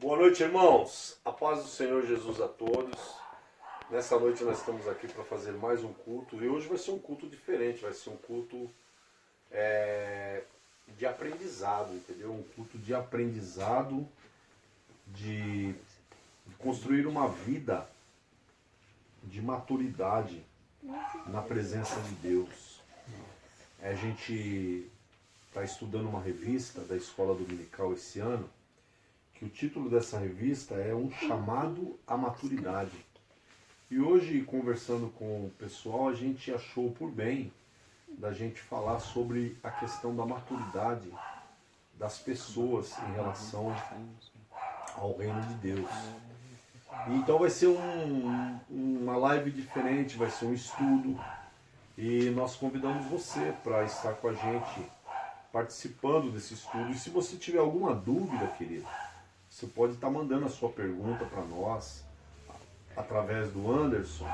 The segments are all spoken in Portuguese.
Boa noite, irmãos. A paz do Senhor Jesus a todos. Nessa noite nós estamos aqui para fazer mais um culto. E hoje vai ser um culto diferente. Vai ser um culto de aprendizado, entendeu? Um culto de aprendizado, de construir uma vida de maturidade na presença de Deus. A gente está estudando uma revista da Escola Dominical esse ano, que o título dessa revista é Um Chamado à Maturidade. E hoje, conversando com o pessoal, a gente achou por bem da gente falar sobre a questão da maturidade das pessoas em relação ao reino de Deus. E então vai ser uma live diferente, vai ser um estudo, e nós convidamos você para estar com a gente participando desse estudo. E se você tiver alguma dúvida, querido, você pode estar mandando a sua pergunta para nós através do Anderson,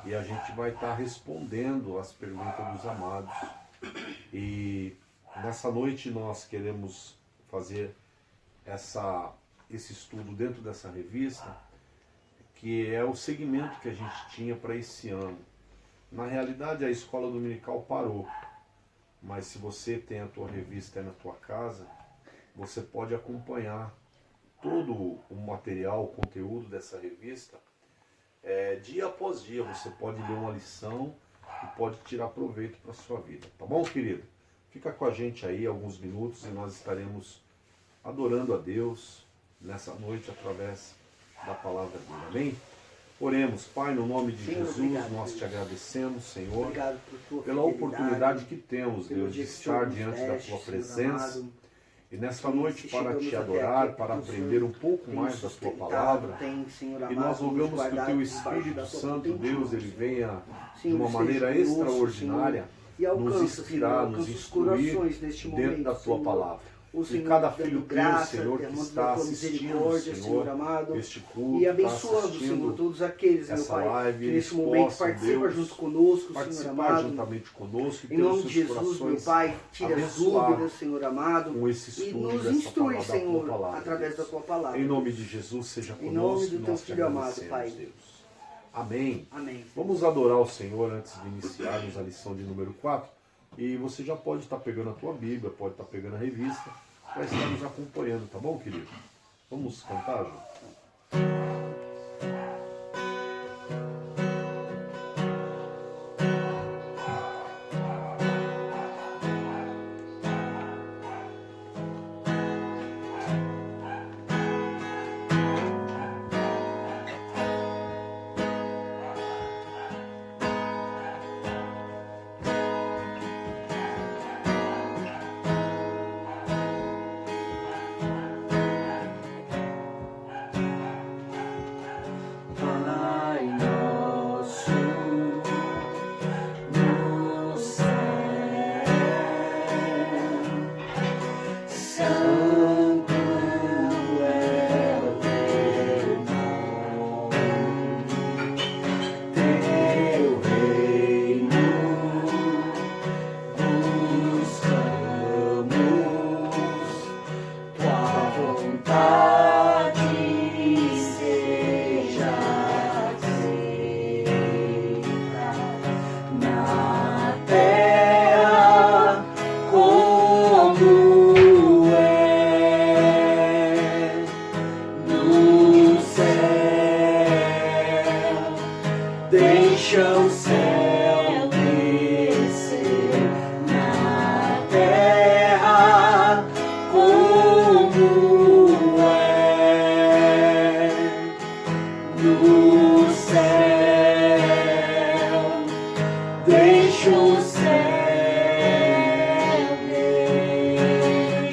e a gente vai estar respondendo as perguntas dos amados. E nessa noite nós queremos fazer esse estudo dentro dessa revista, que é o segmento que a gente tinha para esse ano. Na realidade, a Escola Dominical parou, mas se você tem a tua revista aí na tua casa, você pode acompanhar todo o material, o conteúdo dessa revista, dia após dia. Você pode ler uma lição e pode tirar proveito para a sua vida. Tá bom, querido? Fica com a gente aí alguns minutos e nós estaremos adorando a Deus nessa noite através da palavra dele. Amém? Oremos. Pai, no nome de Senhor, Jesus, obrigado, nós te Deus. agradecemos, Senhor, Obrigado por tua pela oportunidade que temos, pelo Deus, de dia que o estar Senhor nos diante da deste, tua Senhor presença. amado. E nessa Que noite se para chegamos te até adorar, aqui, para o aprender Senhor um pouco tem mais nos da tua sustentado, palavra. tem, Senhor E amado, nós nos rogamos que o guardado teu debaixo da Espírito tua Santo, proteção, Deus, ele Senhor. venha de Senhor, uma maneira esteja conosco, extraordinária Senhor, e alcança, nos inspirar, Senhor, nos alcança os instruir corações neste dentro momento, da tua Senhor. palavra. O E Senhor cada dando filho teu, graça, Senhor, que derramando está da tua assistindo, misericórdia, Senhor amado, este culto, e está abençoando, Senhor, assistindo todos aqueles, meu essa Pai, live, que eles nesse momento possam, participam Deus, junto conosco, Senhor participar amado. juntamente conosco e Em ter os nome de seus Jesus, meu corações Pai, tira as abençoados dúvidas, Senhor amado, com esse e estudo nos dessa instrui, palavra, da tua Senhor, palavra, através Deus. da tua palavra. Em nome de Jesus, seja Em conosco, nome do e teu nós te Filho amado, agradecemos, Pai. Deus. Amém. Amém. Vamos adorar o Senhor antes de iniciarmos a lição de número 4. E você já pode estar pegando a tua Bíblia, pode estar pegando a revista, para estar nos acompanhando, tá bom, querido? Vamos cantar, João? Pai nosso no céu, santo é o teu nome, teu reino buscamos, tua vontade seja feita na terra como é no céu. Deixa o céu descer na terra como é no céu. Deixa o céu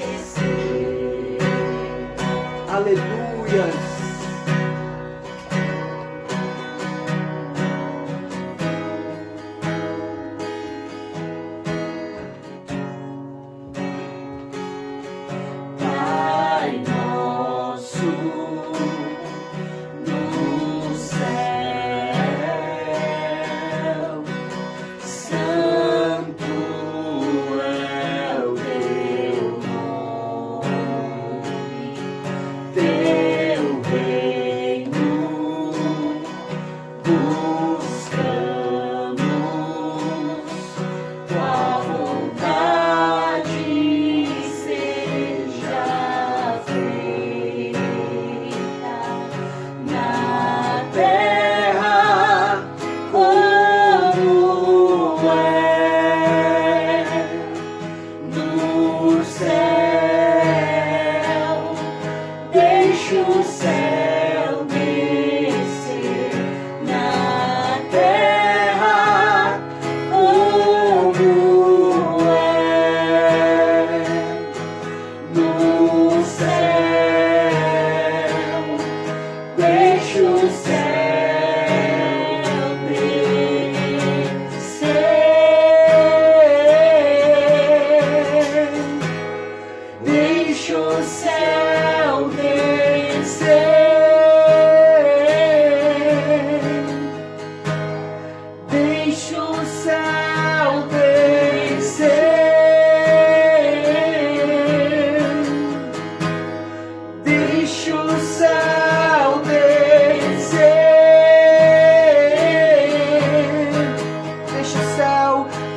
descer. Aleluias. Pai nosso no céu, santo é o teu nome, teu deixa o céu descer.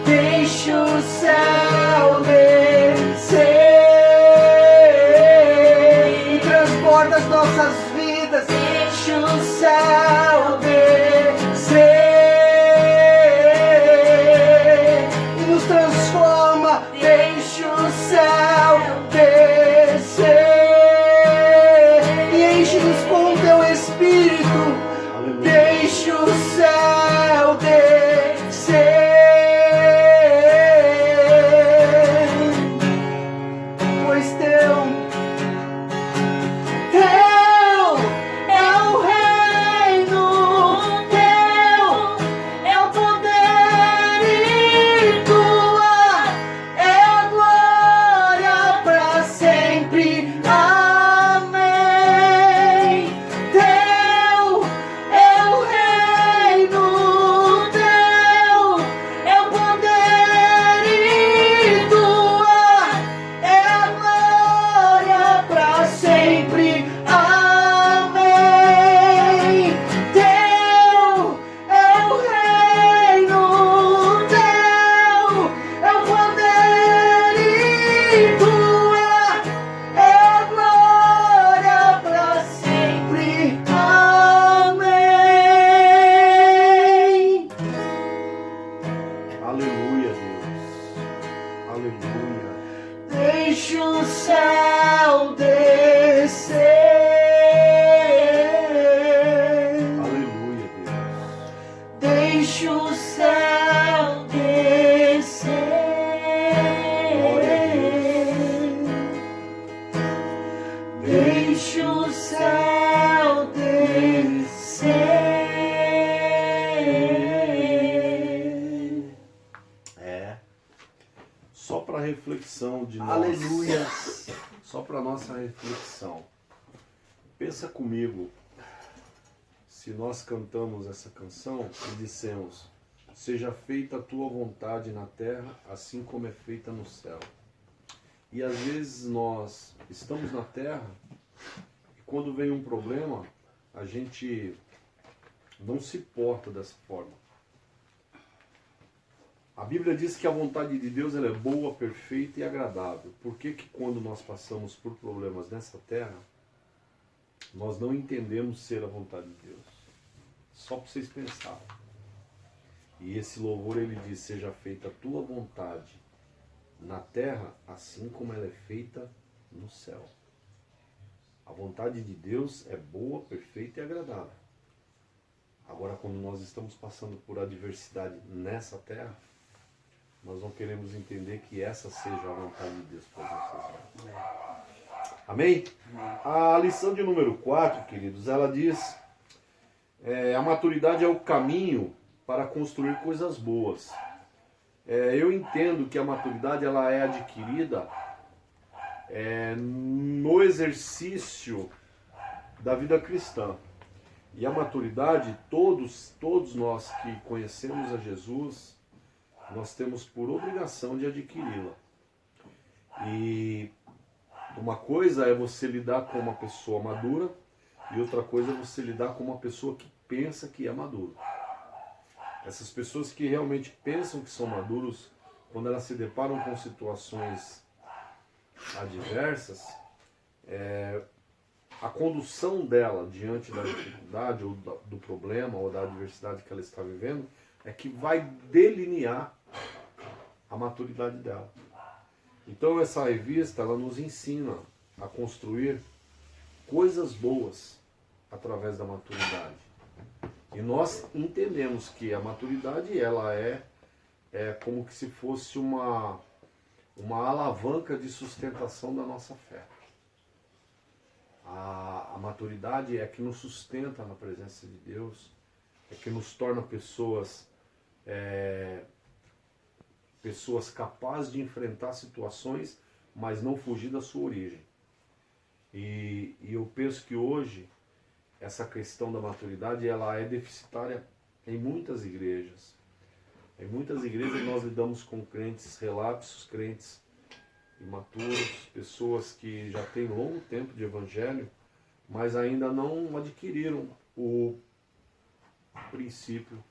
Deixa o céu descer e transborda as nossas vidas. Deixa o céu descer e nos transforma. Deixa o céu descer e enche-nos com teu Espírito. Aleluia. Deixa o céu descer. Pois teu é o reino, teu é o poder e tua é a glória para sempre. Amém. Teu é o reino, teu é o poder e tua é a glória para sempre. Amém. Teu é o reino, teu é o poder e tua é a glória para sempre. Amém. Aleluia, Deus. Aleluia. Deixa o céu descer. Aleluia, Deus. Deixa o céu descer. Glória a Deixa o céu descer. É. Só para reflexão de nós. Aleluia. Só para nossa reflexão. Pensa comigo. Se nós cantamos essa canção e dissemos: seja feita a tua vontade na terra, assim como é feita no céu. E às vezes nós estamos na terra e quando vem um problema, a gente não se porta dessa forma. A Bíblia diz que a vontade de Deus ela é boa, perfeita e agradável. Por que que quando nós passamos por problemas nessa terra, nós não entendemos ser a vontade de Deus? Só para vocês pensarem. E esse louvor ele diz: seja feita a tua vontade na terra, assim como ela é feita no céu. A vontade de Deus é boa, perfeita e agradável. Agora, quando nós estamos passando por adversidade nessa terra, nós não queremos entender que essa seja a vontade de Deus para as nossas vidas. Amém? A lição de número 4, queridos, ela diz: a maturidade é o caminho para construir coisas boas. Eu entendo que a maturidade ela é adquirida no exercício da vida cristã. E a maturidade, todos nós que conhecemos a Jesus, nós temos por obrigação de adquiri-la. E uma coisa é você lidar com uma pessoa madura e outra coisa é você lidar com uma pessoa que pensa que é maduro. Essas pessoas que realmente pensam que são maduros, quando elas se deparam com situações adversas, a condução dela diante da dificuldade ou do problema ou da adversidade que ela está vivendo é que vai delinear a maturidade dela. Então essa revista ela nos ensina a construir coisas boas através da maturidade. E nós entendemos que a maturidade ela é como que se fosse uma alavanca de sustentação da nossa fé. A maturidade é que nos sustenta na presença de Deus, é que nos torna pessoas capazes de enfrentar situações, mas não fugir da sua origem. E eu penso que hoje essa questão da maturidade ela é deficitária em muitas igrejas. Em muitas igrejas nós lidamos com crentes relapsos, crentes imaturos, pessoas que já têm longo tempo de evangelho, mas ainda não adquiriram o princípio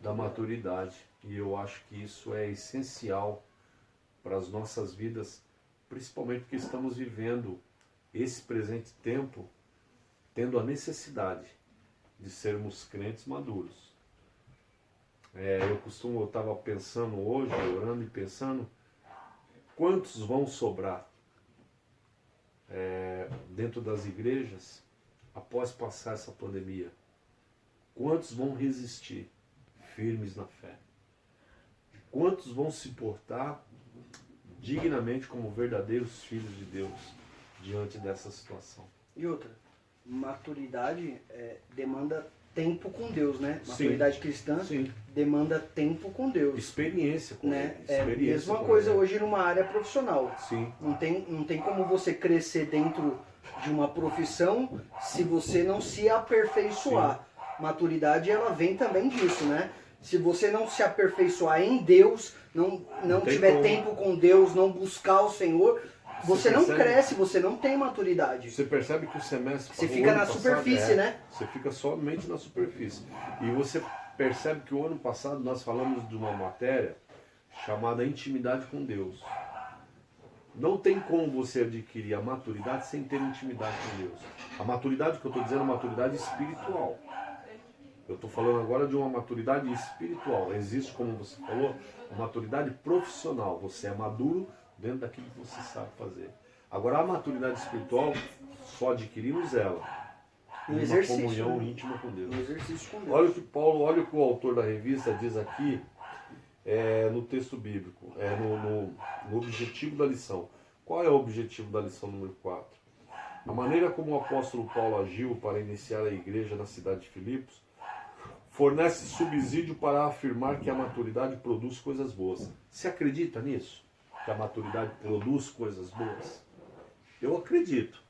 da maturidade. E eu acho que isso é essencial para as nossas vidas, principalmente porque estamos vivendo esse presente tempo tendo a necessidade de sermos crentes maduros. Eu estava pensando hoje, orando e pensando, quantos vão sobrar dentro das igrejas após passar essa pandemia? Quantos vão resistir firmes na fé? Quantos vão se portar dignamente como verdadeiros filhos de Deus diante dessa situação? E outra, maturidade demanda tempo com Deus, né? Maturidade cristã Sim. demanda tempo com Deus. Experiência com Né? Ele. É a Experiência mesma com coisa Ele. hoje numa área profissional. Sim. Não tem como você crescer dentro de uma profissão se você não se aperfeiçoar. Maturidade, ela vem também disso, né? Se você não se aperfeiçoar em Deus, não tiver como. tempo com Deus, não buscar o Senhor, você não percebe? cresce, você não tem maturidade. Você percebe que o semestre... Você o fica ano na passado, superfície, né? Você fica somente na superfície. E você percebe que o ano passado nós falamos de uma matéria chamada intimidade com Deus. Não tem como você adquirir a maturidade sem ter intimidade com Deus. A maturidade que eu estou dizendo é uma maturidade espiritual. Eu estou falando agora de uma maturidade espiritual. Existe, como você falou, uma maturidade profissional. Você é maduro dentro daquilo que você sabe fazer. Agora, a maturidade espiritual, só adquirimos ela No numa exercício, comunhão né? íntima com Deus. No exercício com Deus. Olha o que o autor da revista diz aqui no texto bíblico, no objetivo da lição. Qual é o objetivo da lição número 4? A maneira como o apóstolo Paulo agiu para iniciar a igreja na cidade de Filipos fornece subsídio para afirmar que a maturidade produz coisas boas. Você acredita nisso? Que a maturidade produz coisas boas? Eu acredito.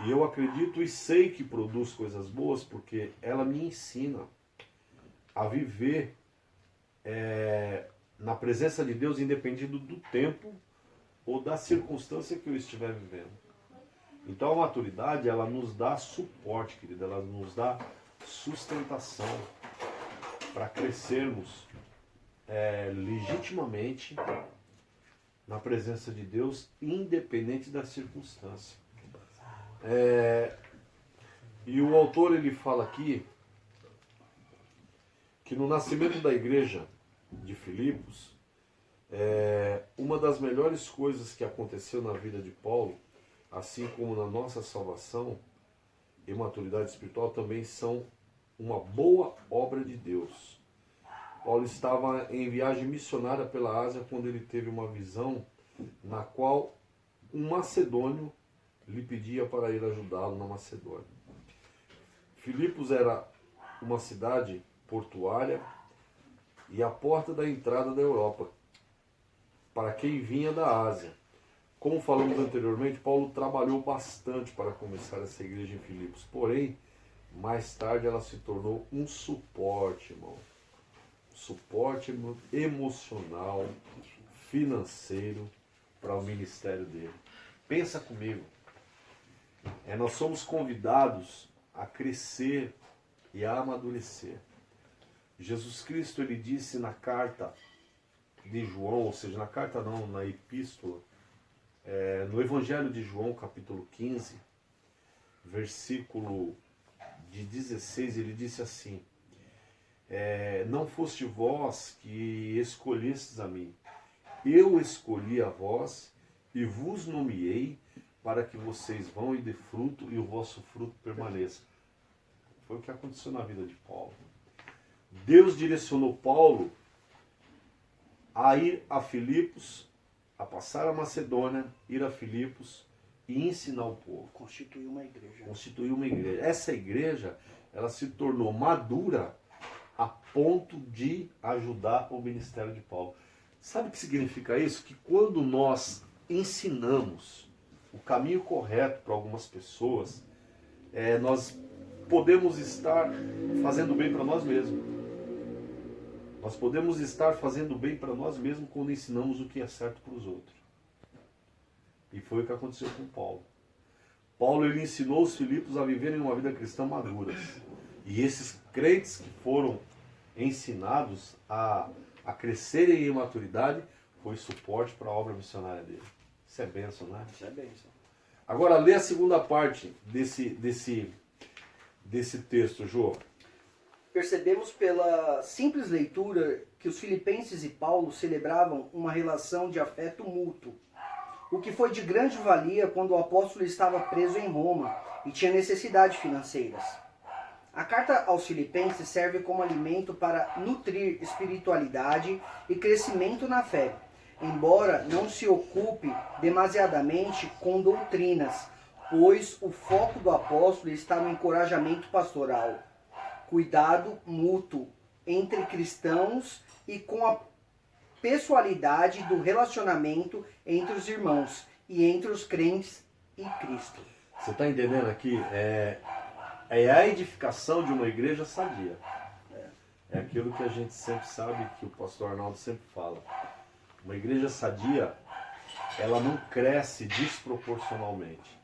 E eu acredito e sei que produz coisas boas porque ela me ensina a viver na presença de Deus, independente do tempo ou da circunstância que eu estiver vivendo. Então a maturidade, ela nos dá suporte, querida, ela nos dá sustentação para crescermos legitimamente na presença de Deus, independente da circunstância. E o autor, ele fala aqui que no nascimento da igreja de Filipos, uma das melhores coisas que aconteceu na vida de Paulo, assim como na nossa salvação e maturidade espiritual, também são uma boa obra de Deus. Paulo estava em viagem missionária pela Ásia quando ele teve uma visão na qual um macedônio lhe pedia para ir ajudá-lo na Macedônia. Filipos era uma cidade portuária e a porta da entrada da Europa para quem vinha da Ásia. Como falamos anteriormente, Paulo trabalhou bastante para começar essa igreja em Filipos. Porém, mais tarde ela se tornou um suporte, irmão. Suporte emocional, financeiro para o ministério dele. Pensa comigo. Nós somos convidados a crescer e a amadurecer. Jesus Cristo, ele disse na carta de João, ou seja, na carta não, na epístola, no Evangelho de João, capítulo 15, versículo de 16, ele disse assim: não foste vós que escolhestes a mim, eu escolhi a vós e vos nomeei para que vocês vão e dê fruto e o vosso fruto permaneça. Foi o que aconteceu na vida de Paulo. Deus direcionou Paulo a ir a Filipos, a passar a Macedônia, ir a Filipos e ensinar o povo. Constituir uma igreja. Constituir uma igreja. Essa igreja, ela se tornou madura a ponto de ajudar o ministério de Paulo. Sabe o que significa isso? Que quando nós ensinamos o caminho correto para algumas pessoas, nós podemos estar fazendo bem para nós mesmos. Nós podemos estar fazendo bem para nós mesmos quando ensinamos o que é certo para os outros. E foi o que aconteceu com Paulo. Paulo ele ensinou os filipos a viverem uma vida cristã maduras. E esses crentes que foram ensinados a crescerem em maturidade foi suporte para a obra missionária dele. Isso é bênção, né? Isso é bênção. Agora lê a segunda parte desse texto, Jô. Percebemos pela simples leitura que os filipenses e Paulo celebravam uma relação de afeto mútuo, o que foi de grande valia quando o apóstolo estava preso em Roma e tinha necessidades financeiras. A carta aos filipenses serve como alimento para nutrir espiritualidade e crescimento na fé, embora não se ocupe demasiadamente com doutrinas, pois o foco do apóstolo está no encorajamento pastoral, cuidado mútuo entre cristãos e com a pessoalidade do relacionamento entre os irmãos e entre os crentes e Cristo. Você está entendendo aqui? É a edificação de uma igreja sadia. É aquilo que a gente sempre sabe, que o pastor Arnaldo sempre fala. Uma igreja sadia, ela não cresce desproporcionalmente.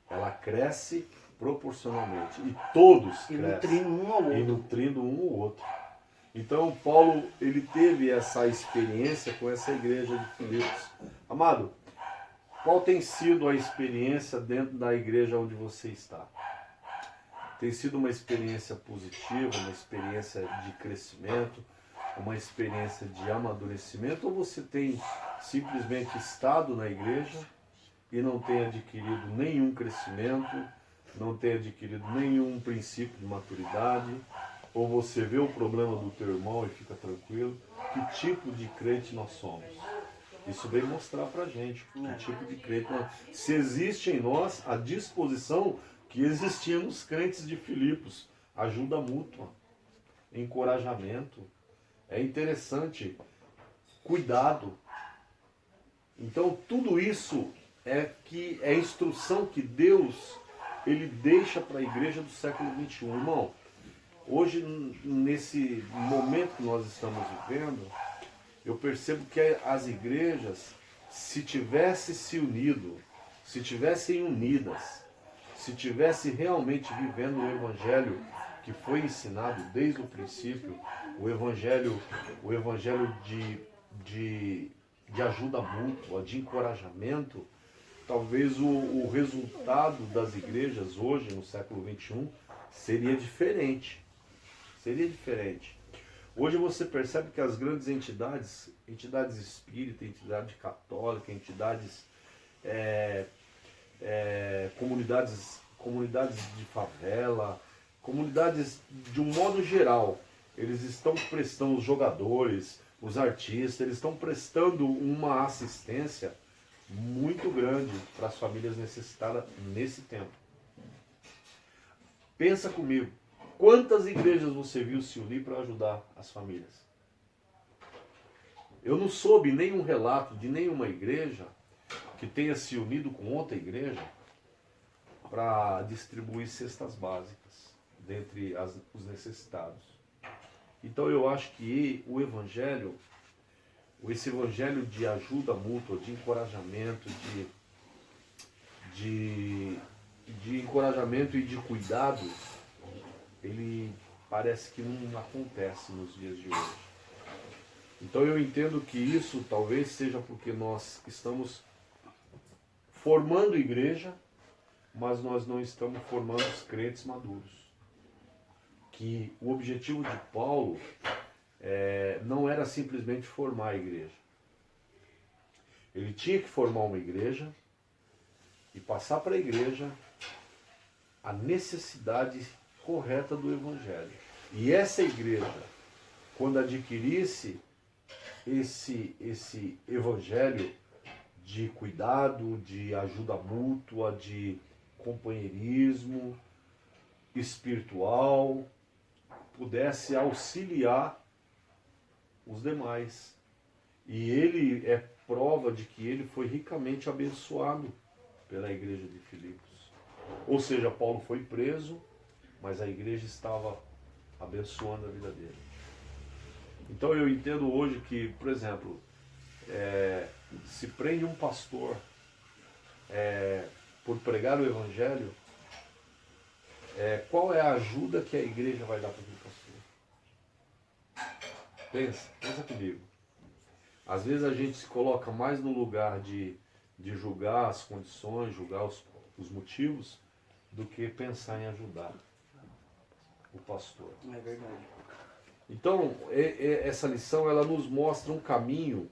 Ela cresce proporcionalmente. E todos crescem. Nutrindo um ao outro. E nutrindo um ao outro. Então, Paulo, ele teve essa experiência com essa igreja de Filipos. Amado, qual tem sido a experiência dentro da igreja onde você está? Tem sido uma experiência positiva, uma experiência de crescimento, uma experiência de amadurecimento, ou você tem simplesmente estado na igreja e não tem adquirido nenhum crescimento, não tem adquirido nenhum princípio de maturidade, ou você vê o problema do teu irmão e fica tranquilo? Que tipo de crente nós somos? Isso vem mostrar pra gente que tipo de crente nós... Se existe em nós a disposição que existia nos crentes de Filipos, ajuda mútua, encorajamento, é interessante, cuidado. Então tudo isso é instrução que Deus ele deixa para a igreja do século XXI. Irmão, hoje nesse momento que nós estamos vivendo, eu percebo que as igrejas, se tivessem se unido, se tivessem unidas, se tivesse realmente vivendo o evangelho que foi ensinado desde o princípio, o evangelho de ajuda mútua, de encorajamento, talvez o resultado das igrejas hoje, no século XXI, seria diferente. Seria diferente. Hoje você percebe que as grandes entidades espíritas, entidade católica, entidades comunidades de favela, comunidades de um modo geral, eles estão prestando, os jogadores, os artistas, eles estão prestando uma assistência muito grande para as famílias necessitadas nesse tempo. Pensa comigo, quantas igrejas você viu se unir para ajudar as famílias? Eu não soube nenhum relato de nenhuma igreja que tenha se unido com outra igreja para distribuir cestas básicas dentre os necessitados. Então eu acho que o evangelho, esse evangelho de ajuda mútua, de encorajamento, de encorajamento e de cuidado, ele parece que não acontece nos dias de hoje. Então eu entendo que isso talvez seja porque nós estamos formando igreja, mas nós não estamos formando os crentes maduros. Que o objetivo de Paulo não era simplesmente formar a igreja. Ele tinha que formar uma igreja e passar para a igreja a necessidade correta do evangelho. E essa igreja, quando adquirisse esse evangelho de cuidado, de ajuda mútua, de companheirismo espiritual, pudesse auxiliar os demais. E ele é prova de que ele foi ricamente abençoado pela igreja de Filipos. Ou seja, Paulo foi preso, mas a igreja estava abençoando a vida dele. Então eu entendo hoje que, por exemplo, se prende um pastor por pregar o Evangelho, qual é a ajuda que a igreja vai dar para aquele pastor? Pensa comigo. Às vezes a gente se coloca mais no lugar de julgar as condições, julgar os motivos, do que pensar em ajudar o pastor. É verdade. Então, essa lição ela nos mostra um caminho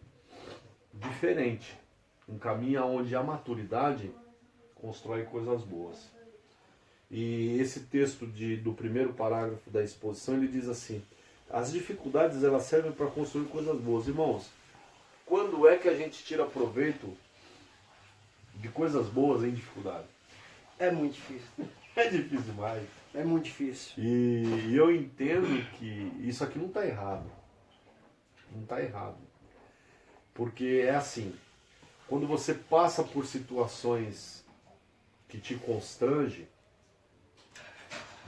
diferente. Um caminho onde a maturidade constrói coisas boas. E esse texto do primeiro parágrafo da exposição, ele diz assim: as dificuldades elas servem para construir coisas boas. Irmãos, quando é que a gente tira proveito de coisas boas em dificuldade? É muito difícil. É difícil demais. É muito difícil. E eu entendo que isso aqui não está errado. Não está errado. Porque é assim, quando você passa por situações que te constrangem,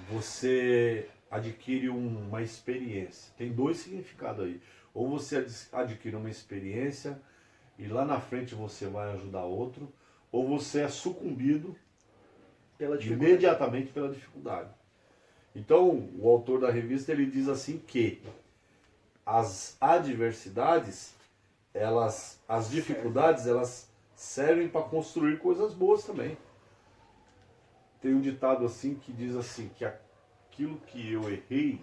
você adquire uma experiência. Tem dois significados aí. Ou você adquire uma experiência e lá na frente você vai ajudar outro, ou você é sucumbido imediatamente pela dificuldade. Então, o autor da revista ele diz assim que as adversidades, as dificuldades, elas servem para construir coisas boas também. Tem um ditado assim que diz assim que aquilo que eu errei,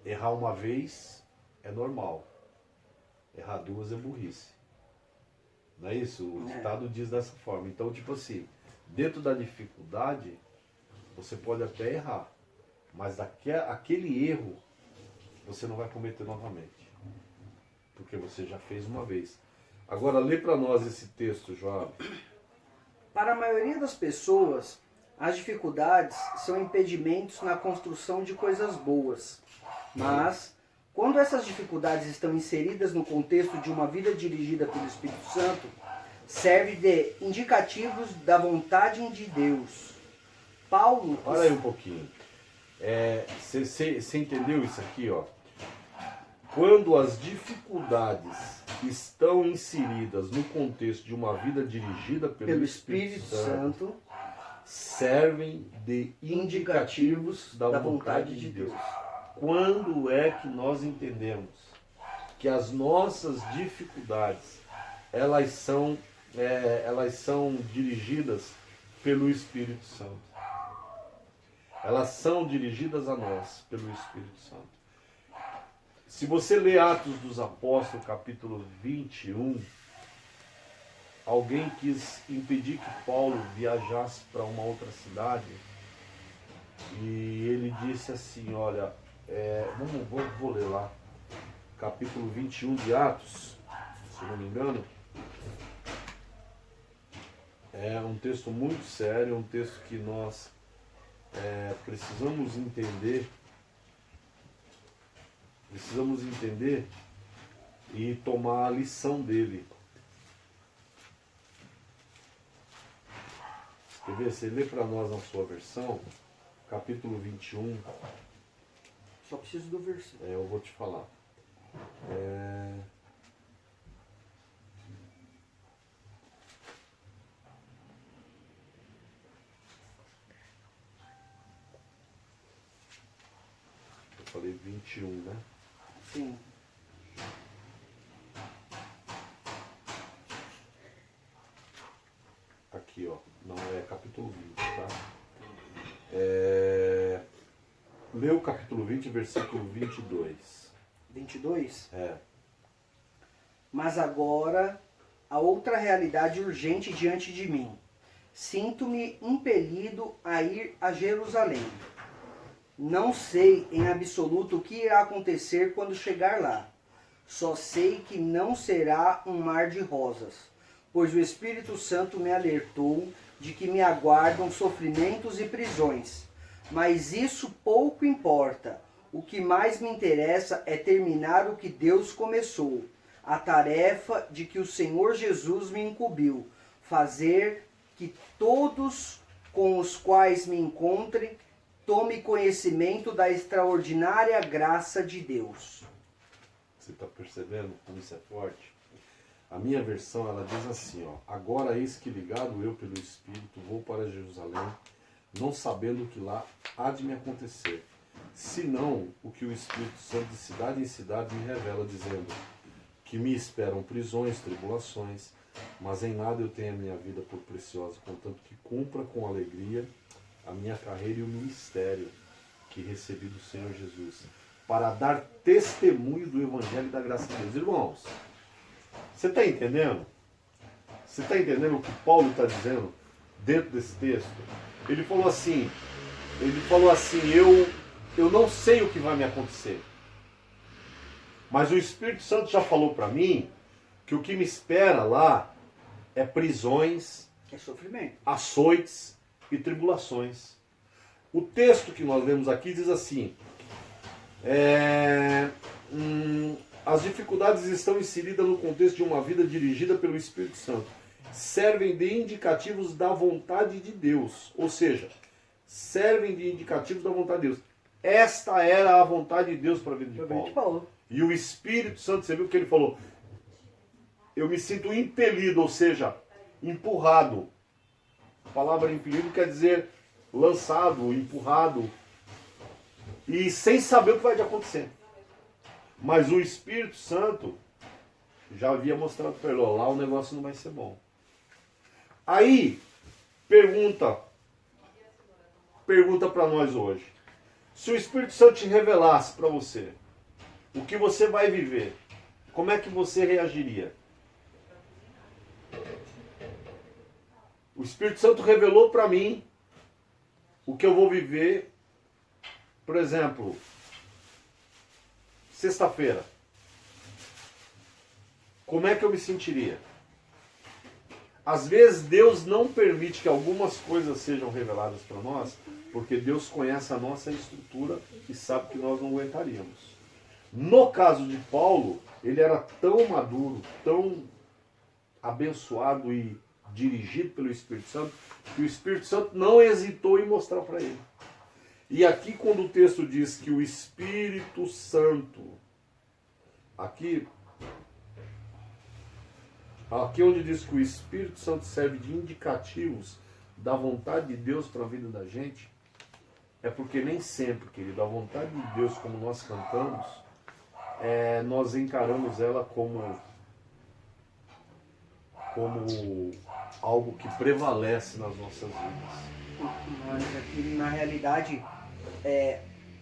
errar uma vez é normal, errar duas é burrice. Não é isso? O ditado diz dessa forma. Então, tipo assim, dentro da dificuldade, você pode até errar, mas aquele erro você não vai cometer novamente, porque você já fez uma vez. Agora, lê para nós esse texto, Joab. Para a maioria das pessoas, as dificuldades são impedimentos na construção de coisas boas. Mas, quando essas dificuldades estão inseridas no contexto de uma vida dirigida pelo Espírito Santo, serve de indicativos da vontade de Deus. Paulo... Olha aí um pouquinho. Você entendeu isso aqui, ó? Quando as dificuldades estão inseridas no contexto de uma vida dirigida pelo Espírito Santo, servem de indicativos da vontade de Deus. Quando é que nós entendemos que as nossas dificuldades elas são dirigidas pelo Espírito Santo? Elas são dirigidas a nós pelo Espírito Santo. Se você lê Atos dos Apóstolos, capítulo 21, alguém quis impedir que Paulo viajasse para uma outra cidade. E ele disse assim, olha, vou ler lá, capítulo 21 de Atos, se não me engano. É um texto muito sério, um texto que nós precisamos entender e tomar a lição dele. Quer ver? Você lê para nós na sua versão, capítulo 21. Só preciso do versículo. Eu vou te falar. Eu falei 21, né? Sim. Aqui, ó. Não, é capítulo 20, tá? Lê o capítulo 20, versículo 22. 22? É. Mas agora, há outra realidade urgente diante de mim. Sinto-me impelido a ir a Jerusalém. Não sei em absoluto o que irá acontecer quando chegar lá. Só sei que não será um mar de rosas, pois o Espírito Santo me alertou de que me aguardam sofrimentos e prisões. Mas isso pouco importa. O que mais me interessa é terminar o que Deus começou, a tarefa de que o Senhor Jesus me incumbiu, fazer que todos com os quais me encontre tome conhecimento da extraordinária graça de Deus. Você está percebendo como isso é forte? A minha versão, ela diz assim, ó. Agora eis que ligado eu pelo Espírito vou para Jerusalém, não sabendo o que lá há de me acontecer, senão o que o Espírito Santo de cidade em cidade me revela, dizendo que me esperam prisões, tribulações, mas em nada eu tenho a minha vida por preciosa, contanto que cumpra com alegria a minha carreira e o ministério que recebi do Senhor Jesus, para dar testemunho do Evangelho e da graça de Deus. Irmãos, você está entendendo? Você está entendendo o que Paulo está dizendo dentro desse texto? Ele falou assim, eu não sei o que vai me acontecer. Mas o Espírito Santo já falou para mim que o que me espera lá é prisões, É sofrimento. açoites e tribulações. O texto que nós lemos aqui diz assim, as dificuldades estão inseridas no contexto de uma vida dirigida pelo Espírito Santo. Servem de indicativos da vontade de Deus. Ou seja, servem de indicativos da vontade de Deus. Esta era a vontade de Deus para a vida de Paulo. E o Espírito Santo, você viu o que ele falou? Eu me sinto impelido, ou seja, empurrado. A palavra impelido quer dizer lançado, empurrado. E sem saber o que vai acontecer. Mas o Espírito Santo já havia mostrado para ele, ó, lá o negócio não vai ser bom. Aí, pergunta para nós hoje. Se o Espírito Santo te revelasse para você o que você vai viver, como é que você reagiria? O Espírito Santo revelou para mim o que eu vou viver, por exemplo, sexta-feira. Como é que eu me sentiria? Às vezes Deus não permite que algumas coisas sejam reveladas para nós, porque Deus conhece a nossa estrutura e sabe que nós não aguentaríamos. No caso de Paulo, ele era tão maduro, tão abençoado e dirigido pelo Espírito Santo, que o Espírito Santo não hesitou em mostrar para ele. E aqui quando o texto diz que o Espírito Santo, aqui onde diz que o Espírito Santo serve de indicativos da vontade de Deus para a vida da gente, é porque nem sempre, querido, a vontade de Deus, como nós cantamos, nós encaramos ela como algo que prevalece nas nossas vidas. Mas aqui na realidade,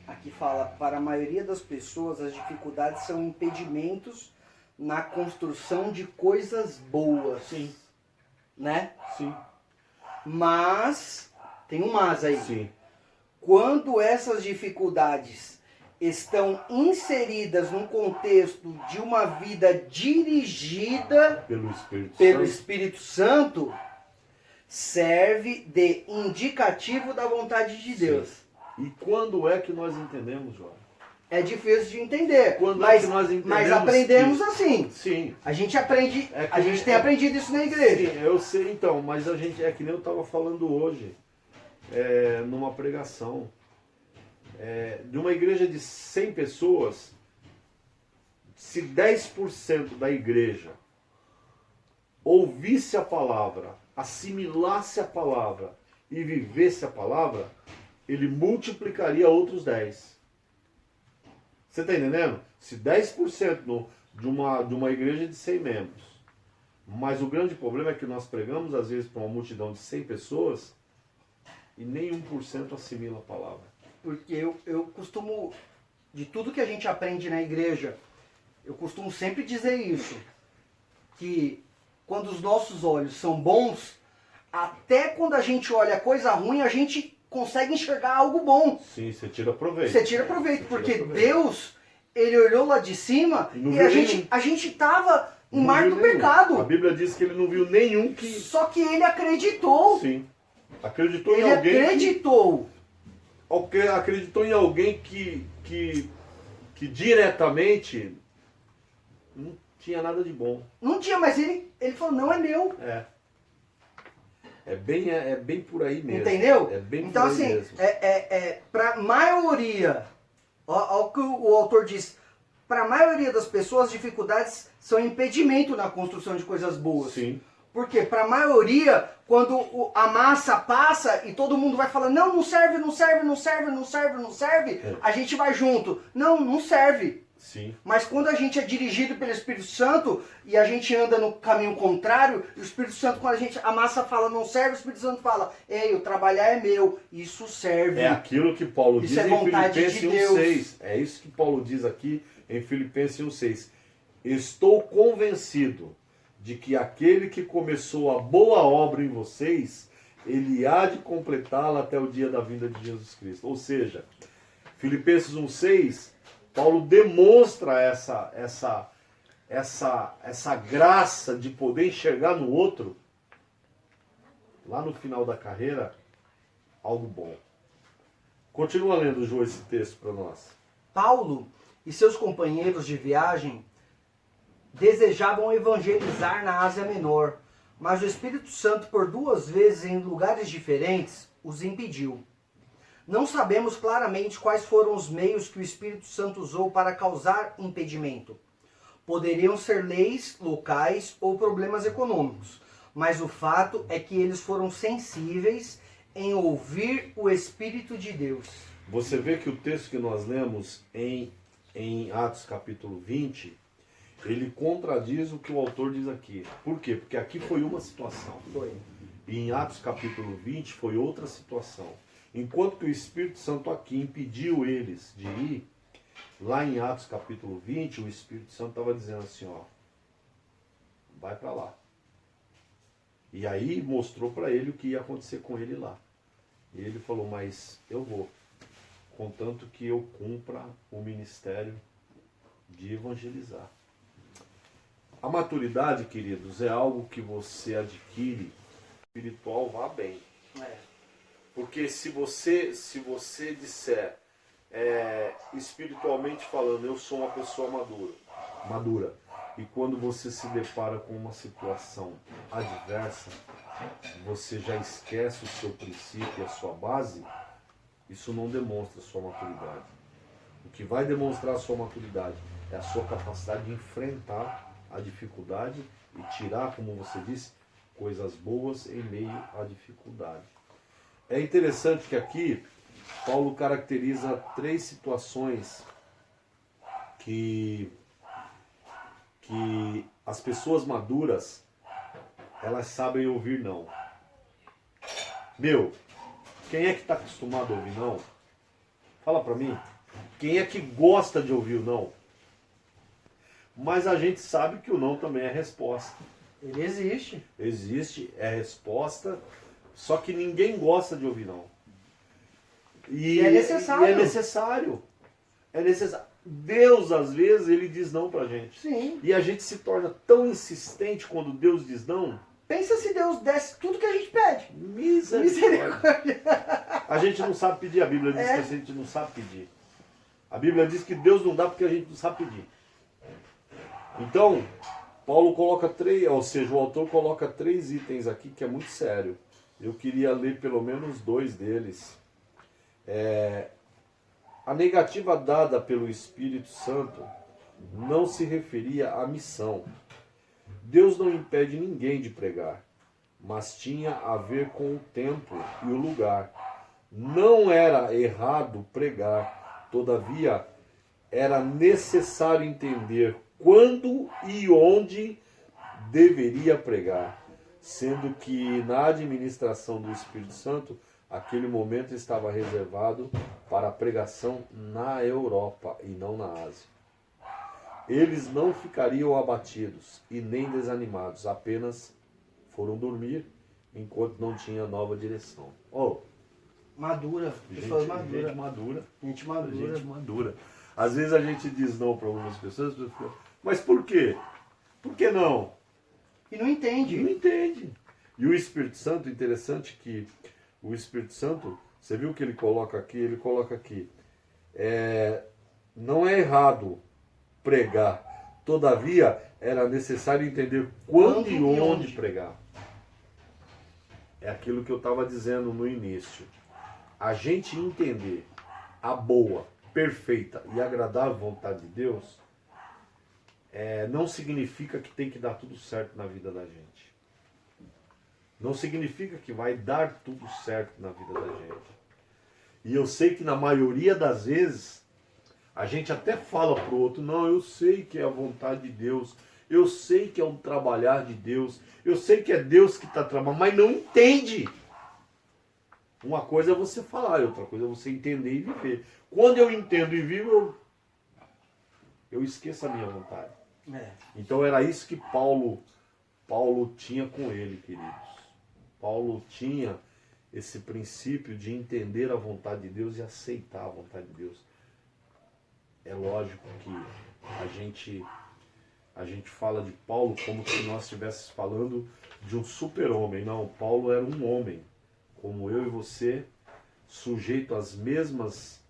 aqui fala, para a maioria das pessoas as dificuldades são impedimentos na construção de coisas boas. Sim. Né? Sim. Mas, tem um mas aí. Sim. Quando essas dificuldades estão inseridas num contexto de uma vida dirigida pelo Espírito Santo, serve de indicativo da vontade de Deus. E quando é que nós entendemos, João? É difícil de entender, Quando mas, é que nós entendemos mas aprendemos que... assim. Sim. A gente aprende, que a gente tem aprendido isso na igreja. Sim, eu sei então, mas a gente, que nem eu estava falando hoje, numa pregação, de uma igreja de 100 pessoas, se 10% da igreja ouvisse a palavra, assimilasse a palavra e vivesse a palavra, ele multiplicaria outros 10. Você está entendendo? Se 10% de uma igreja de 100 membros, mas o grande problema é que nós pregamos às vezes para uma multidão de 100 pessoas e nem 1% assimila a palavra. Porque eu costumo, de tudo que a gente aprende na igreja, eu costumo sempre dizer isso, que quando os nossos olhos são bons, até quando a gente olha coisa ruim, a gente consegue enxergar algo bom. Sim, você tira proveito. Você tira proveito, porque Deus, ele olhou lá de cima e a gente estava em mar do pecado. A Bíblia diz que ele não viu nenhum que... Só que ele acreditou. Sim. Acreditou ele em alguém. Acreditou em alguém que diretamente não tinha nada de bom. Não tinha, mas ele falou, não é meu. É bem por aí mesmo. Entendeu? É bem então, por aí assim, mesmo. Para maioria, olha o que o autor diz, para a maioria das pessoas, dificuldades são impedimento na construção de coisas boas. Sim. Porque para a maioria, quando a massa passa e todo mundo vai falando, não serve, não serve, não serve, não serve, não serve, a gente vai junto. Não serve. Sim. Mas quando a gente é dirigido pelo Espírito Santo e a gente anda no caminho contrário, o Espírito Santo, quando a massa fala não serve, o Espírito Santo fala, ei, o trabalhar é meu, isso serve. É aquilo que Paulo Isso diz é em vontade Filipenses de Deus. 1,6. É isso que Paulo diz aqui em Filipenses 1,6. Estou convencido de que aquele que começou a boa obra em vocês, ele há de completá-la até o dia da vinda de Jesus Cristo. Ou seja, Filipenses 1,6, Paulo demonstra essa graça de poder enxergar no outro, lá no final da carreira, algo bom. Continua lendo, João, esse texto para nós. Paulo e seus companheiros de viagem desejavam evangelizar na Ásia Menor, mas o Espírito Santo, por 2 vezes em lugares diferentes, os impediu. Não sabemos claramente quais foram os meios que o Espírito Santo usou para causar impedimento. Poderiam ser leis locais ou problemas econômicos, mas o fato é que eles foram sensíveis em ouvir o Espírito de Deus. Você vê que o texto que nós lemos em Atos capítulo 20, ele contradiz o que o autor diz aqui. Por quê? Porque aqui foi uma situação. Foi. E em Atos capítulo 20 foi outra situação. Enquanto que o Espírito Santo aqui impediu eles de ir, lá em Atos capítulo 20, o Espírito Santo estava dizendo assim, ó, vai para lá. E aí mostrou para ele o que ia acontecer com ele lá. E ele falou, mas eu vou, contanto que eu cumpra o ministério de evangelizar. A maturidade, queridos, é algo que você adquire espiritual, vá bem. Porque se você disser, espiritualmente falando, eu sou uma pessoa madura, e quando você se depara com uma situação adversa, você já esquece o seu princípio e a sua base, isso não demonstra a sua maturidade. O que vai demonstrar a sua maturidade é a sua capacidade de enfrentar a dificuldade e tirar, como você disse, coisas boas em meio à dificuldade. É interessante que aqui Paulo caracteriza 3 situações que as pessoas maduras, elas sabem ouvir não. Meu, quem é que está acostumado a ouvir não? Fala pra mim. Quem é que gosta de ouvir o não? Mas a gente sabe que o não também é resposta. Ele existe. Existe, é resposta, só que ninguém gosta de ouvir não. E é necessário. E é necessário. É necessário. Deus, às vezes, ele diz não pra gente. Sim. E a gente se torna tão insistente quando Deus diz não. Pensa se Deus desse tudo que a gente pede. Misericórdia. A gente não sabe pedir. A Bíblia diz que a gente não sabe pedir. A Bíblia diz que Deus não dá porque a gente não sabe pedir. Então, Paulo coloca 3, ou seja, o autor coloca 3 itens aqui que é muito sério. Eu queria ler pelo menos 2 deles. A negativa dada pelo Espírito Santo não se referia à missão. Deus não impede ninguém de pregar, mas tinha a ver com o tempo e o lugar. Não era errado pregar, todavia era necessário entender quando e onde deveria pregar, sendo que na administração do Espírito Santo, aquele momento estava reservado para a pregação na Europa e não na Ásia. Eles não ficariam abatidos e nem desanimados, apenas foram dormir enquanto não tinha nova direção. Madura, pessoas maduras. Gente madura. Gente madura. Gente madura. Às vezes a gente diz não para algumas pessoas, as pessoas ficam, mas por quê? Por que não? E não entende. Não entende. E o Espírito Santo, interessante que o Espírito Santo, você viu que ele coloca aqui? Ele coloca aqui, não é errado pregar, todavia era necessário entender quando e onde pregar. É aquilo que eu estava dizendo no início. A gente entender a boa, perfeita e agradável vontade de Deus não significa que tem que dar tudo certo na vida da gente. Não significa que vai dar tudo certo na vida da gente. E eu sei que na maioria das vezes, a gente até fala pro outro, não, eu sei que é a vontade de Deus, eu sei que é um trabalhar de Deus, eu sei que é Deus que está trabalhando, mas não entende. Uma coisa é você falar, e outra coisa é você entender e viver. Quando eu entendo e vivo, eu esqueço a minha vontade. Então era isso que Paulo tinha com ele, queridos. Paulo tinha esse princípio de entender a vontade de Deus e aceitar a vontade de Deus. É lógico que a gente fala de Paulo como se nós estivéssemos falando de um super-homem. Não, Paulo era um homem, como eu e você, sujeito às mesmas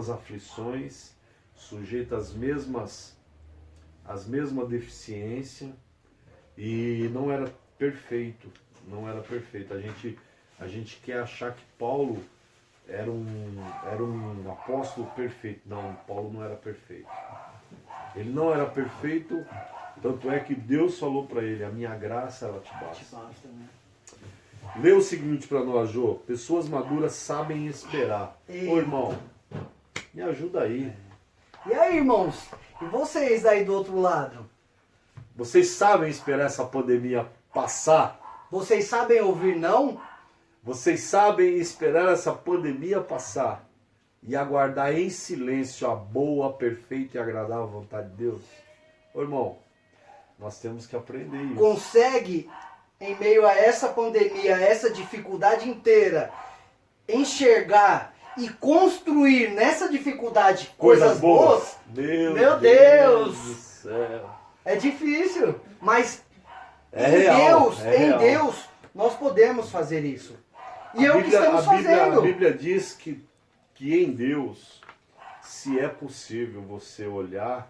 aflições, sujeito às mesmas deficiências, e não era perfeito. A gente quer achar que Paulo era um apóstolo perfeito. Não, Paulo não era perfeito. Ele não era perfeito, tanto é que Deus falou para ele, a minha graça ela te basta. Lê o seguinte para nós, Jô. Pessoas maduras sabem esperar. Ô irmão, me ajuda aí. E aí, irmãos? E vocês aí do outro lado? Vocês sabem esperar essa pandemia passar? Vocês sabem ouvir não? Vocês sabem esperar essa pandemia passar e aguardar em silêncio a boa, perfeita e agradável vontade de Deus? Ô irmão, nós temos que aprender isso. Consegue, em meio a essa pandemia, a essa dificuldade inteira, enxergar e construir nessa dificuldade coisas boas? Meu Deus do céu. É difícil, mas em Deus, nós podemos fazer isso. E é o que estamos fazendo. A Bíblia diz que em Deus, se é possível você olhar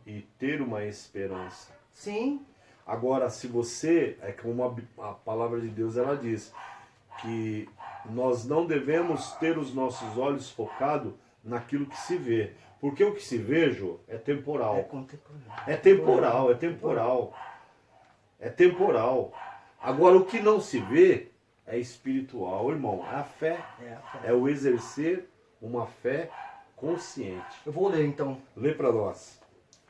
e ter uma esperança. Sim. Agora, se você, é como a palavra de Deus ela diz, que nós não devemos ter os nossos olhos focados naquilo que se vê. Porque o que se vê, Jô, é temporal. É temporal. Agora, o que não se vê é espiritual, irmão. É a fé. É o exercer uma fé consciente. Eu vou ler então. Lê para nós.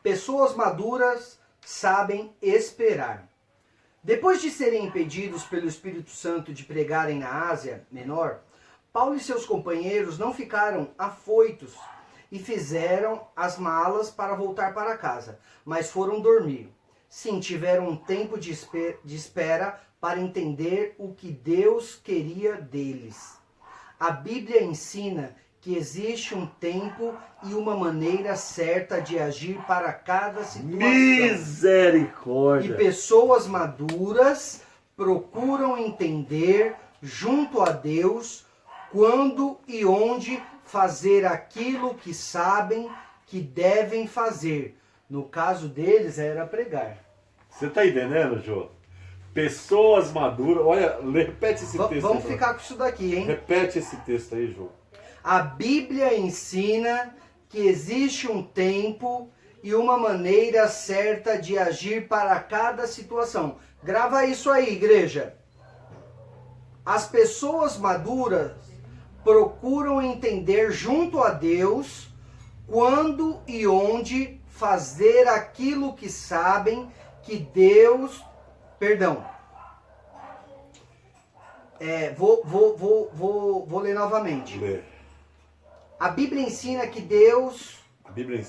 Pessoas maduras sabem esperar. Depois de serem impedidos pelo Espírito Santo de pregarem na Ásia Menor, Paulo e seus companheiros não ficaram afoitos e fizeram as malas para voltar para casa, mas foram dormir. Sim, tiveram um tempo de espera para entender o que Deus queria deles. A Bíblia ensina que existe um tempo e uma maneira certa de agir para cada situação. Misericórdia! E pessoas maduras procuram entender junto a Deus quando e onde fazer aquilo que sabem que devem fazer. No caso deles era pregar. Você está entendendo, Jô? Pessoas maduras. Olha, repete esse texto. Vamos aí, ficar com isso daqui, hein? Repete esse texto aí, Jô. A Bíblia ensina que existe um tempo e uma maneira certa de agir para cada situação. Grava isso aí, igreja. As pessoas maduras procuram entender junto a Deus quando e onde fazer aquilo que sabem que Deus... Perdão. Vou ler novamente. Lê. A Bíblia ensina que Deus...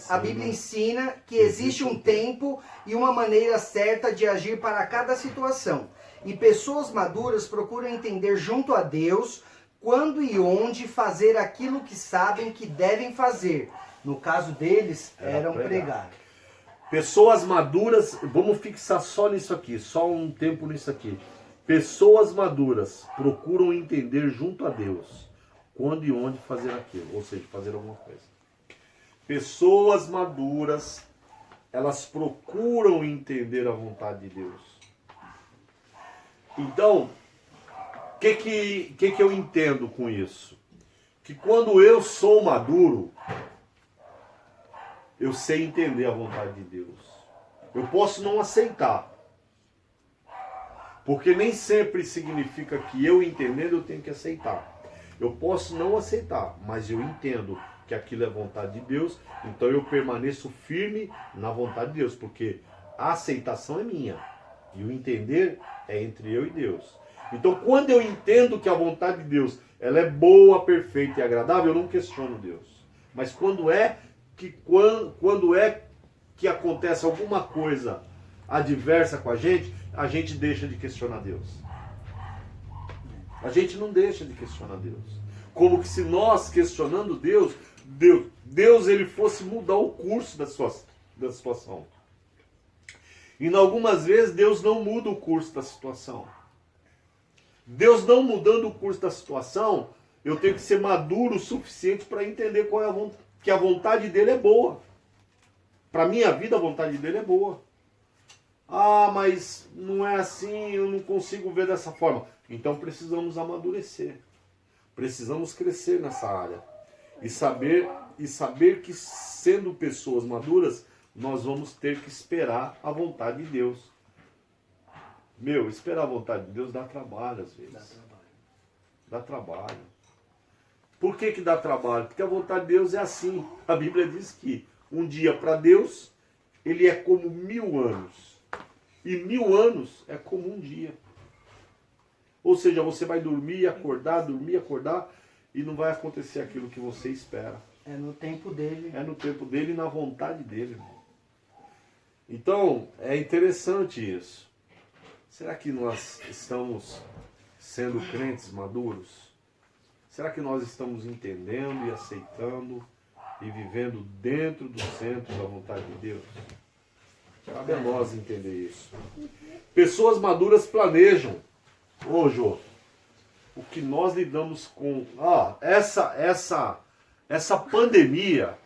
A Bíblia ensina que existe um tempo e uma maneira certa de agir para cada situação. E pessoas maduras procuram entender junto a Deus quando e onde fazer aquilo que sabem que devem fazer. No caso deles, eram pregar. Pessoas maduras, vamos fixar só nisso aqui, só um tempo nisso aqui. Pessoas maduras procuram entender junto a Deus quando e onde fazer aquilo, ou seja, fazer alguma coisa. Pessoas maduras, elas procuram entender a vontade de Deus. Então, o que eu entendo com isso? Que quando eu sou maduro, eu sei entender a vontade de Deus. Eu posso não aceitar. Porque nem sempre significa que eu entendendo eu tenho que aceitar. Eu posso não aceitar, mas eu entendo que aquilo é vontade de Deus, então eu permaneço firme na vontade de Deus, porque a aceitação é minha e o entender é entre eu e Deus. Então quando eu entendo que a vontade de Deus ela é boa, perfeita e agradável, eu não questiono Deus. Mas quando é que acontece alguma coisa adversa com a gente deixa de questionar Deus. A gente não deixa de questionar Deus. Como que se nós questionando Deus ele fosse mudar o curso da situação. E algumas vezes Deus não muda o curso da situação. Deus não mudando o curso da situação, eu tenho que ser maduro o suficiente para entender que a vontade dele é boa. Para minha vida a vontade dele é boa. Ah, mas não é assim, eu não consigo ver dessa forma. Então precisamos amadurecer. Precisamos crescer nessa área. E saber que sendo pessoas maduras, nós vamos ter que esperar a vontade de Deus. Esperar a vontade de Deus dá trabalho às vezes. Dá trabalho. Por que dá trabalho? Porque a vontade de Deus é assim. A Bíblia diz que um dia para Deus, ele é como 1000 anos. E 1000 anos é como um dia. Ou seja, você vai dormir e acordar, e não vai acontecer aquilo que você espera. É no tempo dele. É no tempo dele e na vontade dele, irmão. Então, é interessante isso. Será que nós estamos sendo crentes maduros? Será que nós estamos entendendo e aceitando e vivendo dentro do centro da vontade de Deus? Cabe a nós entender isso. Pessoas maduras planejam. Ô, Jô, o que nós lidamos com... Essa pandemia,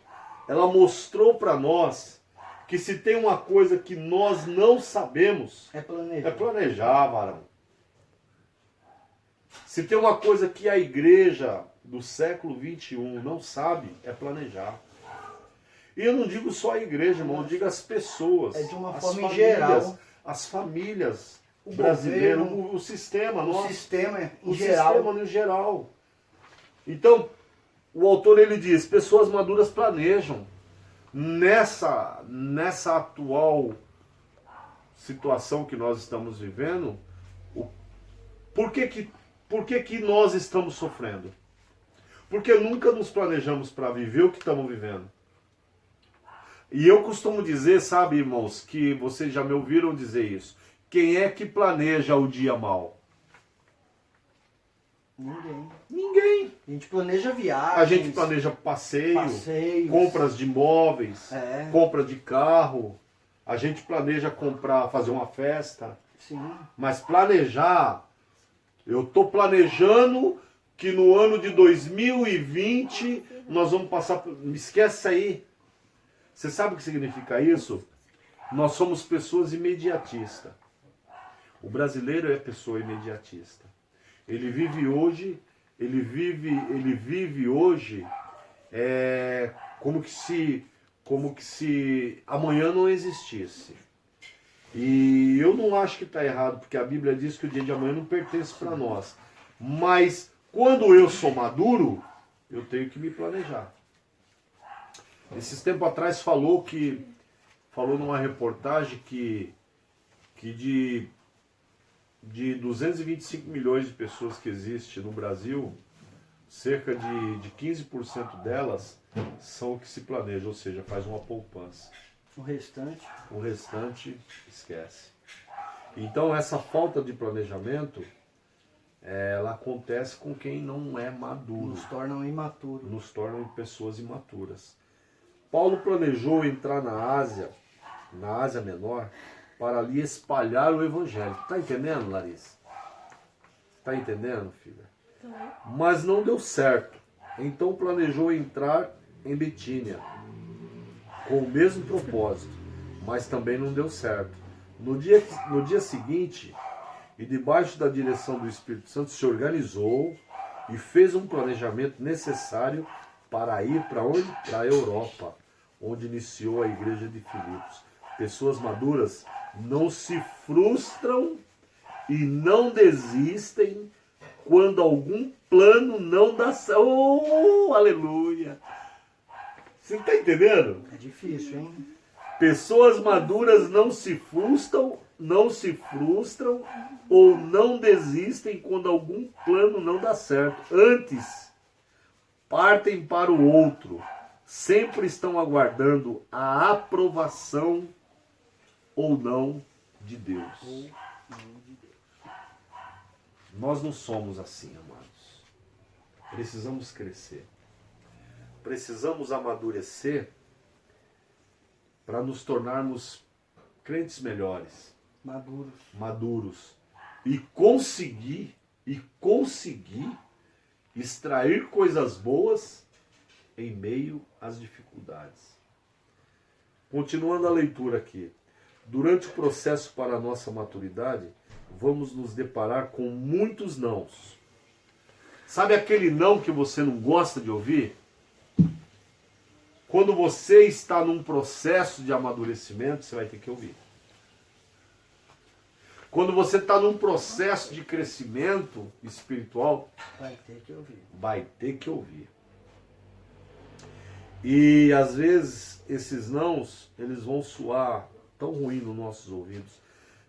ela mostrou para nós que se tem uma coisa que nós não sabemos... É planejar. É planejar, varão. Se tem uma coisa que a igreja do século XXI não sabe, é planejar. E eu não digo só a igreja, irmão, eu digo as pessoas. É de uma as forma famílias, geral. As famílias O brasileiras, governo, o sistema, o nosso, sistema em o geral. sistema no geral. Então, o autor ele diz, pessoas maduras planejam. Nessa atual situação que nós estamos vivendo, por que nós estamos sofrendo? Porque nunca nos planejamos para viver o que estamos vivendo. E eu costumo dizer, sabe, irmãos, que vocês já me ouviram dizer isso. Quem é que planeja o dia mal? Ninguém. A gente planeja viagens. A gente planeja passeios, compras de móveis, compra de carro. A gente planeja fazer uma festa. Sim. Mas planejar, eu estou planejando que no ano de 2020 nós vamos passar... Esquece aí. Você sabe o que significa isso? Nós somos pessoas imediatistas. O brasileiro é pessoa imediatista. Ele vive hoje como que se amanhã não existisse. E eu não acho que está errado, porque a Bíblia diz que o dia de amanhã não pertence para nós. Mas quando eu sou maduro, eu tenho que me planejar. Esses tempos atrás falou numa reportagem que de 225 milhões de pessoas que existem no Brasil, cerca de 15% delas são o que se planeja, ou seja, faz uma poupança. O restante esquece. Então essa falta de planejamento, ela acontece com quem não é maduro. Nos tornam imaturos. Nos tornam pessoas imaturas. Paulo planejou entrar na Ásia Menor, para ali espalhar o Evangelho. Tá entendendo, Larissa? Tá entendendo, filha? Mas não deu certo. Então planejou entrar em Betínia, com o mesmo propósito, mas também não deu certo. No dia seguinte, e debaixo da direção do Espírito Santo, se organizou e fez um planejamento necessário para ir para onde? Para a Europa. onde iniciou a igreja de Filipos. Pessoas maduras não se frustram e não desistem quando algum plano não dá certo. Oh, aleluia! Você está entendendo? É difícil, hein? Pessoas maduras não se frustram ou não desistem quando algum plano não dá certo. Antes, partem para o outro. Sempre estão aguardando a aprovação ou não de Deus. Nós não somos assim, amados. Precisamos crescer. Precisamos amadurecer para nos tornarmos crentes melhores, maduros e conseguir extrair coisas boas em meio às dificuldades. Continuando a leitura aqui. Durante o processo para a nossa maturidade, vamos nos deparar com muitos nãos. Sabe aquele não que você não gosta de ouvir? Quando você está num processo de amadurecimento, você vai ter que ouvir. Quando você está num processo de crescimento espiritual, Vai ter que ouvir. vai ter que ouvir. E às vezes esses nãos, eles vão soar tão ruim nos nossos ouvidos.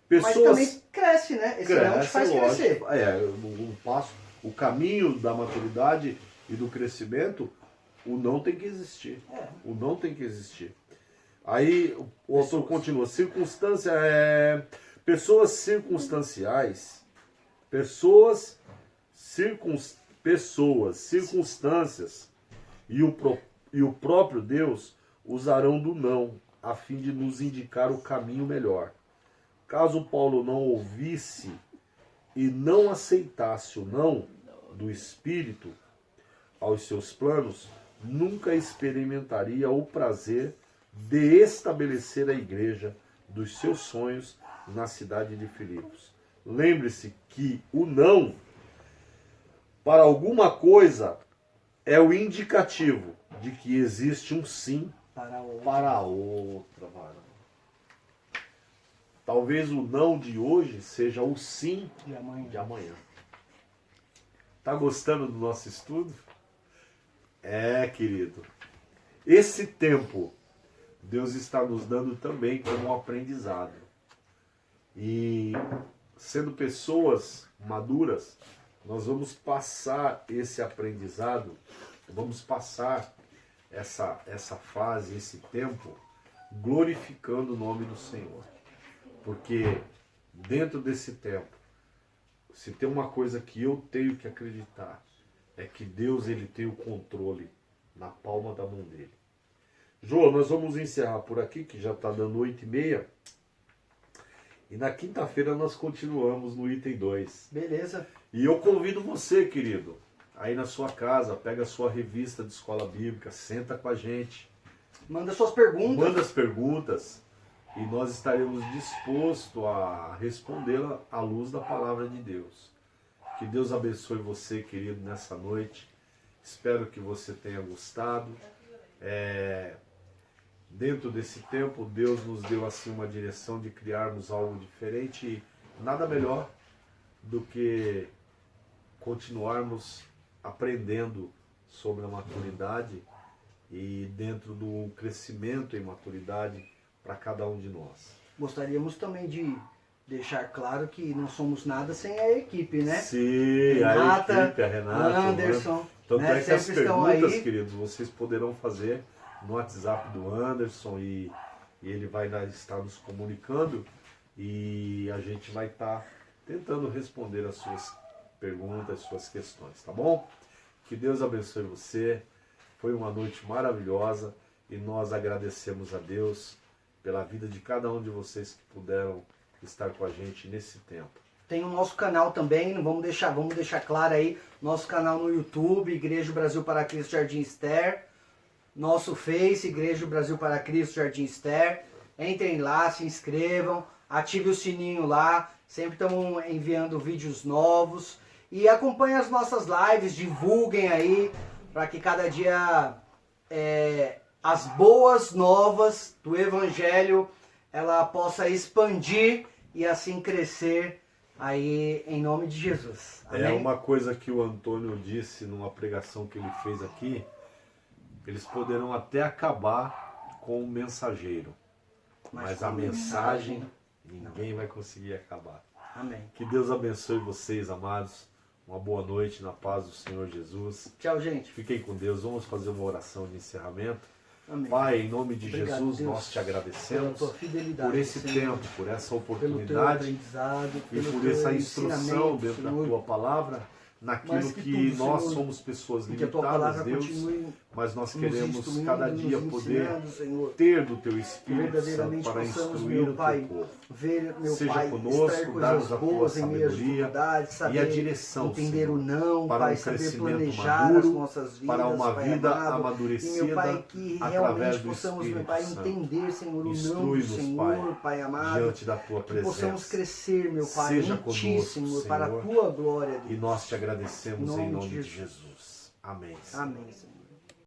Mas Pessoas também cresce, né? Esse não te faz lógico. crescer. Um passo, o caminho da maturidade e do crescimento, o não tem que existir. O não tem que existir. Aí o autor continua. Pessoas circunstanciais, circunstâncias e o próprio Deus usarão do não, a fim de nos indicar o caminho melhor. Caso Paulo não ouvisse e não aceitasse o não do Espírito aos seus planos, nunca experimentaria o prazer de estabelecer a igreja dos seus sonhos na cidade de Filipos. Lembre-se que o não para alguma coisa é o indicativo de que existe um sim para a outra. Talvez o não de hoje seja o sim de amanhã. Tá gostando do nosso estudo? Querido. Esse tempo Deus está nos dando também como um aprendizado. E sendo pessoas maduras, nós vamos passar esse aprendizado, vamos passar essa fase, esse tempo, glorificando o nome do Senhor. Porque dentro desse tempo, se tem uma coisa que eu tenho que acreditar, é que Deus ele tem o controle na palma da mão dele. João, nós vamos encerrar por aqui, que já está dando 8h30. E na quinta-feira nós continuamos no item 2. Beleza. E eu convido você, querido, aí na sua casa, pega a sua revista de escola bíblica, senta com a gente. Manda suas perguntas. Manda as perguntas e nós estaremos dispostos a respondê-la à luz da palavra de Deus. Que Deus abençoe você, querido, nessa noite. Espero que você tenha gostado. Dentro desse tempo, Deus nos deu assim uma direção de criarmos algo diferente e nada melhor do que continuarmos aprendendo sobre a maturidade e dentro do crescimento em maturidade para cada um de nós. Gostaríamos também de deixar claro que não somos nada sem a equipe, né? Sim, Renata, a equipe, a Renata, Anderson. Tanto né? é que as Sempre estão aí. perguntas, queridos, vocês poderão fazer no WhatsApp do Anderson e ele vai estar nos comunicando e a gente vai estar tentando responder as suas perguntas, suas questões, tá bom? Que Deus abençoe você. Foi uma noite maravilhosa e nós agradecemos a Deus pela vida de cada um de vocês que puderam estar com a gente nesse tempo. Tem o nosso canal também, vamos deixar claro aí, nosso canal no YouTube, Igreja Brasil para Cristo Jardim Ester, nosso Face, Igreja Brasil para Cristo Jardim Ester. Entrem lá, se inscrevam, ative o sininho lá, sempre estamos enviando vídeos novos e acompanhem as nossas lives, divulguem aí, para que cada dia as boas novas do Evangelho, ela possa expandir e assim crescer aí em nome de Jesus. Amém? É uma coisa que o Antônio disse numa pregação que ele fez aqui, eles poderão até acabar com o mensageiro, mas a mensagem ninguém vai conseguir acabar. Amém. Que Deus abençoe vocês, amados. Uma boa noite na paz do Senhor Jesus. Tchau, gente. Fiquem com Deus. Vamos fazer uma oração de encerramento. Amém. Pai, em nome de Obrigado, Jesus, Deus, nós te pela agradecemos tua fidelidade, por esse Senhor, tempo, por essa pelo teu oportunidade aprendizado, e pelo por teu essa instrução ensinamento, dentro da Senhor, tua palavra, naquilo mais que que tudo, nós Senhor, somos pessoas que a tua limitadas, palavra Deus, continue mas nós nos queremos instruindo, cada dia nos poder ensinando, Senhor. ter do teu Que Espírito Santo verdadeiramente para possamos, instruir meu o Pai, teu povo. ver, meu Seja Pai, conosco, extrair dá-nos coisas a tua boas em meio às sabedoria dificuldades, e a saber direção, entender Senhor, o não, para Pai, um saber crescimento planejar as maduro, nossas vidas, para uma Pai vida amado. E, amadurecida meu Pai, que através realmente do possamos, meu Espírito Pai, Santo. entender, Senhor, o não do Instrui-nos, Senhor, Pai amado. diante da tua Que possamos presença. crescer, meu Pai, Seja em Ti, conosco, Senhor, para a Senhor. Tua glória, Deus. E nós te agradecemos em nome de Jesus. Jesus. Amém. Senhor. Amém, Senhor.